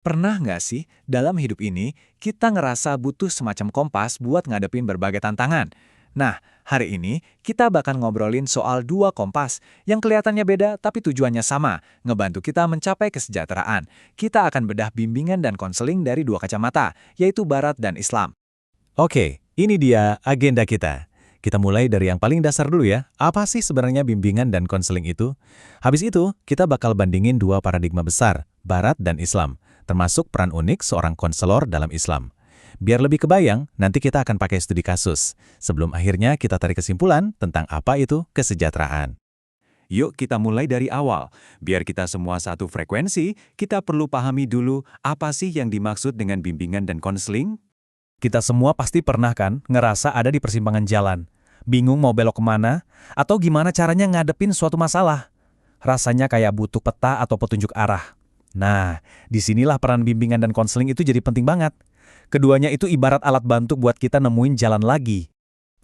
Pernah nggak sih, dalam hidup ini, kita ngerasa butuh semacam kompas buat ngadepin berbagai tantangan? Nah, hari ini kita bakal ngobrolin soal dua kompas yang kelihatannya beda tapi tujuannya sama, ngebantu kita mencapai kesejahteraan. Kita akan bedah bimbingan dan konseling dari dua kacamata, yaitu Barat dan Islam. Oke, ini dia agenda kita. Kita mulai dari yang paling dasar dulu ya. Apa sih sebenarnya bimbingan dan konseling itu? Habis itu, kita bakal bandingin dua paradigma besar, Barat dan Islam, termasuk peran unik seorang konselor dalam Islam. Biar lebih kebayang, nanti kita akan pakai studi kasus. Sebelum akhirnya kita tarik kesimpulan tentang apa itu kesejahteraan. Yuk kita mulai dari awal. Biar kita semua satu frekuensi, kita perlu pahami dulu apa sih yang dimaksud dengan bimbingan dan konseling? Kita semua pasti pernah kan ngerasa ada di persimpangan jalan. Bingung mau belok kemana, atau gimana caranya ngadepin suatu masalah. Rasanya kayak butuh peta atau petunjuk arah. Nah, disinilah peran bimbingan dan konseling itu jadi penting banget. Keduanya itu ibarat alat bantu buat kita nemuin jalan lagi.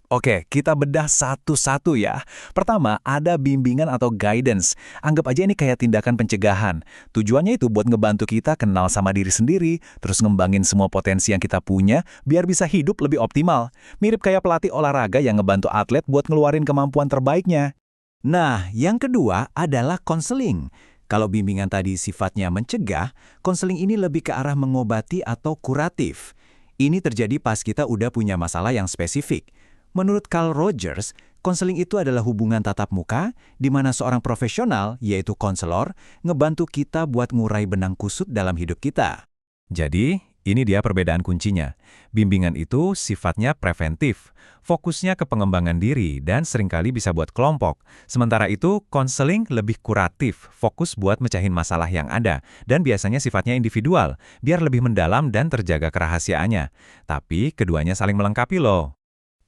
Oke, kita bedah satu-satu ya. Pertama, ada bimbingan atau guidance. Anggap aja ini kayak tindakan pencegahan. Tujuannya itu buat ngebantu kita kenal sama diri sendiri, terus ngembangin semua potensi yang kita punya, biar bisa hidup lebih optimal. Mirip kayak pelatih olahraga yang ngebantu atlet buat ngeluarin kemampuan terbaiknya. Nah, yang kedua adalah konseling. Kalau bimbingan tadi sifatnya mencegah, konseling ini lebih ke arah mengobati atau kuratif. Ini terjadi pas kita udah punya masalah yang spesifik. Menurut Carl Rogers, konseling itu adalah hubungan tatap muka di mana seorang profesional, yaitu konselor, ngebantu kita buat ngurai benang kusut dalam hidup kita. Jadi, ini dia perbedaan kuncinya. Bimbingan itu sifatnya preventif, fokusnya ke pengembangan diri dan seringkali bisa buat kelompok. Sementara itu, konseling lebih kuratif, fokus buat mecahin masalah yang ada, dan biasanya sifatnya individual, biar lebih mendalam dan terjaga kerahasiaannya. Tapi, keduanya saling melengkapi loh.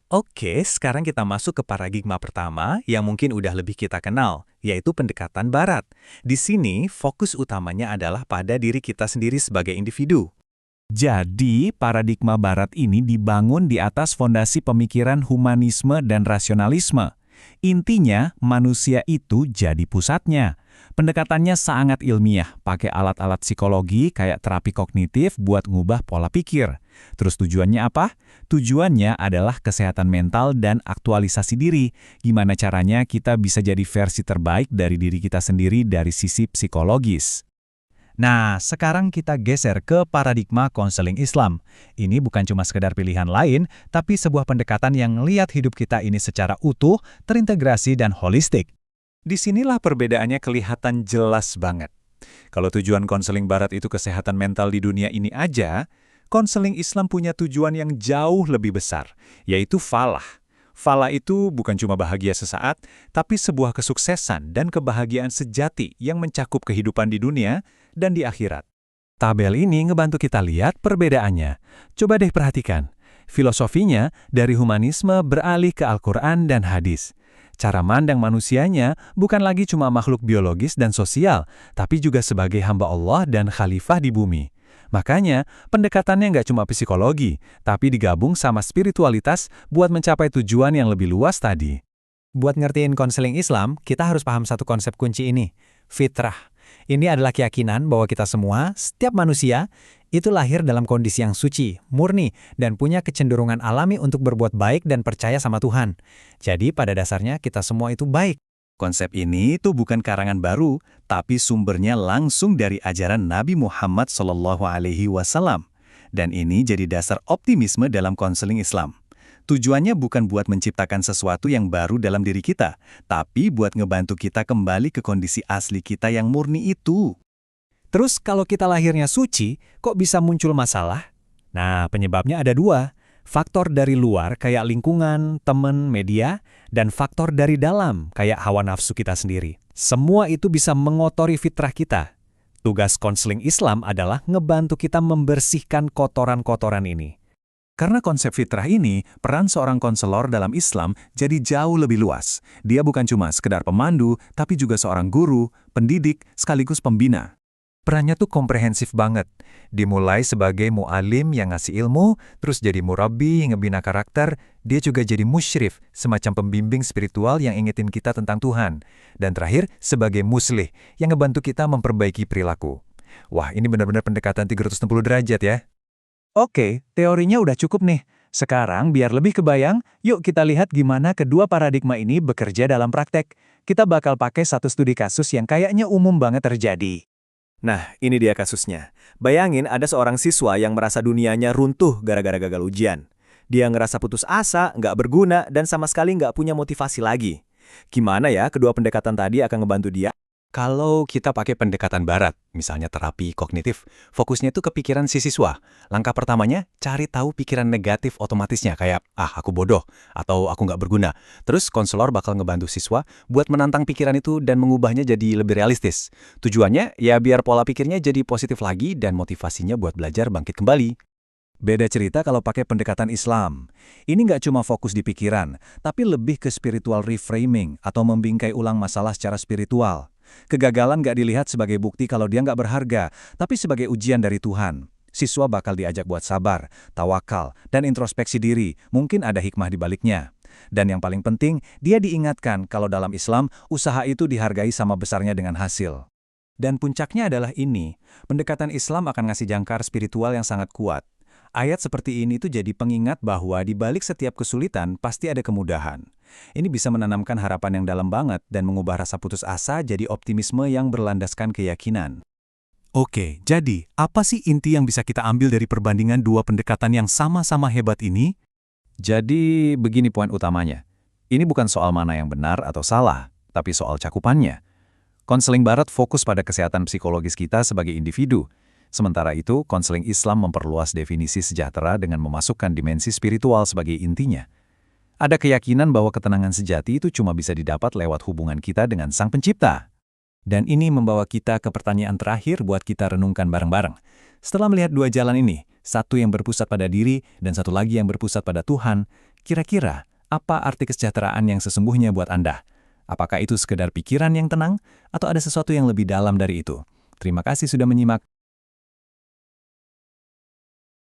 Oke, sekarang kita masuk ke paradigma pertama yang mungkin udah lebih kita kenal, yaitu pendekatan Barat. Di sini, fokus utamanya adalah pada diri kita sendiri sebagai individu. Jadi, paradigma Barat ini dibangun di atas fondasi pemikiran humanisme dan rasionalisme. Intinya, manusia itu jadi pusatnya. Pendekatannya sangat ilmiah, pakai alat-alat psikologi kayak terapi kognitif buat ngubah pola pikir. Terus tujuannya apa? Tujuannya adalah kesehatan mental dan aktualisasi diri. Gimana caranya kita bisa jadi versi terbaik dari diri kita sendiri dari sisi psikologis. Nah, sekarang kita geser ke paradigma konseling Islam. Ini bukan cuma sekedar pilihan lain, tapi sebuah pendekatan yang lihat hidup kita ini secara utuh, terintegrasi, dan holistik. Disinilah perbedaannya kelihatan jelas banget. Kalau tujuan konseling Barat itu kesehatan mental di dunia ini aja, konseling Islam punya tujuan yang jauh lebih besar, yaitu falah. Falah itu bukan cuma bahagia sesaat, tapi sebuah kesuksesan dan kebahagiaan sejati yang mencakup kehidupan di dunia dan di akhirat. Tabel ini ngebantu kita lihat perbedaannya. Coba deh perhatikan. Filosofinya dari humanisme beralih ke Al-Quran dan hadis. Cara mandang manusianya bukan lagi cuma makhluk biologis dan sosial, tapi juga sebagai hamba Allah dan khalifah di bumi. Makanya, pendekatannya nggak cuma psikologi, tapi digabung sama spiritualitas buat mencapai tujuan yang lebih luas tadi. Buat ngertiin konseling Islam, kita harus paham satu konsep kunci ini, fitrah. Ini adalah keyakinan bahwa kita semua, setiap manusia, itu lahir dalam kondisi yang suci, murni, dan punya kecenderungan alami untuk berbuat baik dan percaya sama Tuhan. Jadi pada dasarnya kita semua itu baik. Konsep ini tuh bukan karangan baru, tapi sumbernya langsung dari ajaran Nabi Muhammad SAW. Dan ini jadi dasar optimisme dalam konseling Islam. Tujuannya bukan buat menciptakan sesuatu yang baru dalam diri kita, tapi buat ngebantu kita kembali ke kondisi asli kita yang murni itu. Terus kalau kita lahirnya suci, kok bisa muncul masalah? Nah, penyebabnya ada dua. Faktor dari luar kayak lingkungan, teman, media, dan faktor dari dalam kayak hawa nafsu kita sendiri. Semua itu bisa mengotori fitrah kita. Tugas konseling Islam adalah ngebantu kita membersihkan kotoran-kotoran ini. Karena konsep fitrah ini, peran seorang konselor dalam Islam jadi jauh lebih luas. Dia bukan cuma sekedar pemandu, tapi juga seorang guru, pendidik, sekaligus pembina. Perannya tuh komprehensif banget. Dimulai sebagai mu'alim yang ngasih ilmu, terus jadi murabbi yang ngebina karakter, dia juga jadi musyrif, semacam pembimbing spiritual yang ingetin kita tentang Tuhan. Dan terakhir, sebagai muslih yang ngebantu kita memperbaiki perilaku. Wah, ini benar-benar pendekatan 360 derajat ya. Oke, teorinya udah cukup nih. Sekarang biar lebih kebayang, yuk kita lihat gimana kedua paradigma ini bekerja dalam praktek. Kita bakal pakai satu studi kasus yang kayaknya umum banget terjadi. Nah, ini dia kasusnya. Bayangin ada seorang siswa yang merasa dunianya runtuh gara-gara gagal ujian. Dia ngerasa putus asa, nggak berguna, dan sama sekali nggak punya motivasi lagi. Gimana ya kedua pendekatan tadi akan ngebantu dia? Kalau kita pakai pendekatan barat, misalnya terapi kognitif, fokusnya itu ke pikiran si siswa. Langkah pertamanya, cari tahu pikiran negatif otomatisnya, kayak, aku bodoh, atau aku nggak berguna. Terus konselor bakal ngebantu siswa buat menantang pikiran itu dan mengubahnya jadi lebih realistis. Tujuannya, ya biar pola pikirnya jadi positif lagi dan motivasinya buat belajar bangkit kembali. Beda cerita kalau pakai pendekatan Islam. Ini nggak cuma fokus di pikiran, tapi lebih ke spiritual reframing atau membingkai ulang masalah secara spiritual. Kegagalan nggak dilihat sebagai bukti kalau dia nggak berharga, tapi sebagai ujian dari Tuhan. Siswa bakal diajak buat sabar, tawakal, dan introspeksi diri. Mungkin ada hikmah di baliknya. Dan yang paling penting, dia diingatkan kalau dalam Islam, usaha itu dihargai sama besarnya dengan hasil. Dan puncaknya adalah ini, pendekatan Islam akan ngasih jangkar spiritual yang sangat kuat. Ayat seperti ini tuh jadi pengingat bahwa di balik setiap kesulitan pasti ada kemudahan. Ini bisa menanamkan harapan yang dalam banget dan mengubah rasa putus asa jadi optimisme yang berlandaskan keyakinan. Oke, jadi apa sih inti yang bisa kita ambil dari perbandingan dua pendekatan yang sama-sama hebat ini? Jadi begini poin utamanya. Ini bukan soal mana yang benar atau salah, tapi soal cakupannya. Konseling Barat fokus pada kesehatan psikologis kita sebagai individu. Sementara itu, konseling Islam memperluas definisi sejahtera dengan memasukkan dimensi spiritual sebagai intinya. Ada keyakinan bahwa ketenangan sejati itu cuma bisa didapat lewat hubungan kita dengan Sang Pencipta. Dan ini membawa kita ke pertanyaan terakhir buat kita renungkan bareng-bareng. Setelah melihat dua jalan ini, satu yang berpusat pada diri dan satu lagi yang berpusat pada Tuhan, kira-kira apa arti kesejahteraan yang sesungguhnya buat Anda? Apakah itu sekedar pikiran yang tenang, atau ada sesuatu yang lebih dalam dari itu? Terima kasih sudah menyimak.